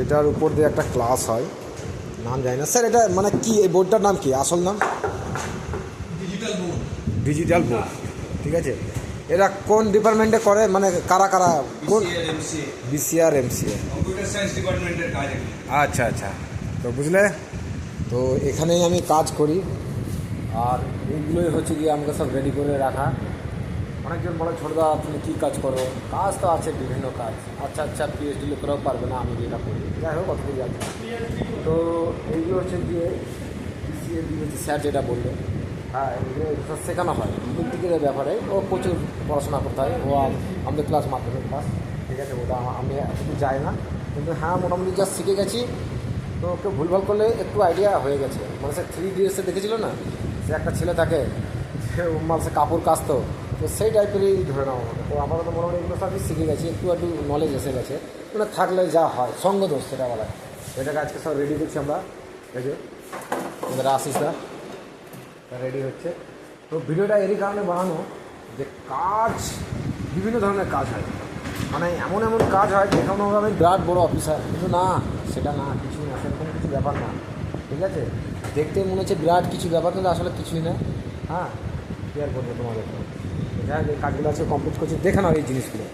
এটার উপর দিয়ে একটা ক্লাস হয়, নাম জানি না স্যার। এটা মানে কি, এই বোর্ডটার নাম কি, আসল নাম? Digital board. ডিজিটাল বোর্ড, ঠিক আছে। এরা কোন ডিপার্টমেন্টে করে, মানে কারা কারা, কোন? বিসিআর এমসিএ, কম্পিউটার সায়েন্স ডিপার্টমেন্টের কাজ। আচ্ছা আচ্ছা, তো বুঝলে, তো এখানেই আমি কাজ করি। আর এইগুলোই হচ্ছে গিয়ে আমাকে সব রেডি করে রাখা। অনেকজন বলে ছোটদা তুমি কী কাজ করো, কাজ তো আছে বিভিন্ন কাজ। আচ্ছা আচ্ছা, পিএইচডি লোকেরাও পারবে না, আমি যেটা করি, যাই হোক কত কিছু আছে। তো এইগুলো হচ্ছে গিয়ে বিসিএ স্যার যেটা বললো, হ্যাঁ এগুলো শেখানো হয় ইলেকট্রিকের ব্যাপারে। ও প্রচুর পড়াশোনা করতে হয়, ও আমাদের ক্লাস মাধ্যমিক ক্লাস, ঠিক আছে। ওটা আমি এতটুকু যাই না, কিন্তু হ্যাঁ মোটামুটি যা শিখে গেছি। তো কেউ ভুলভাল করলে একটু আইডিয়া হয়ে গেছে। মানে সে 3 ইডিয়টসে দেখেছিল না, সে একটা ছেলে থাকে, সে সে কাপড় কাচতো, তো সেই টাইপেরই ধরে নেওয়া আমাকে। তো আমার তো মোটামুটি এগুলো সবই শিখে গেছি, একটু একটু নলেজ এসে গেছে। মানে থাকলে যা হয়, সঙ্গ দোষ সেটা বলা হয়। এটাকে আজকে সব রেডি করছি আমরা, এই যে আমাদের আশিসদা রেডি হচ্ছে। তো ভিডিওটা এরই কারণে বানানো যে কাজ, বিভিন্ন ধরনের কাজ হয়, মানে এমন এমন কাজ হয় যেখানে আমি বিরাট বড় অফিসার, কিন্তু না, সেটা না, কিছুই না, সেরকম কিছু ব্যাপার না, ঠিক আছে। দেখতে মনে হচ্ছে বিরাট কিছু ব্যাপার, কিন্তু আসলে কিছুই না। হ্যাঁ, কী আর বলবো তোমাদের, যাই হোক এই কাজগুলো আছে কমপ্লিট করছি, দেখে নাও এই জিনিসগুলো।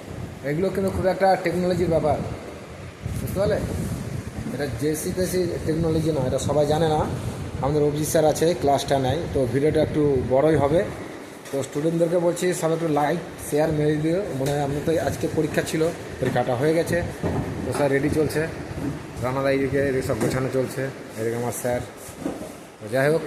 এগুলো কিন্তু খুব একটা টেকনোলজির ব্যাপার, বুঝতে পারলে। এটা জেসি তেসি টেকনোলজি না, এটা সবাই জানে না। আমাদের অভিজিৎ স্যার আছে, ক্লাসটা নেয়, তো ভিডিওটা একটু বড়ই হবে। তো স্টুডেন্টদেরকে বলছি সব একটু লাইক শেয়ার মেরে দিও। মনে হয় আমি তো আজকে পরীক্ষা ছিল, পরীক্ষাটা হয়ে গেছে, তো স্যার রেডি চলছে, রানাদা এইদিকে সব গোছানো চলছে, এদিকে আমার স্যার। যাই হোক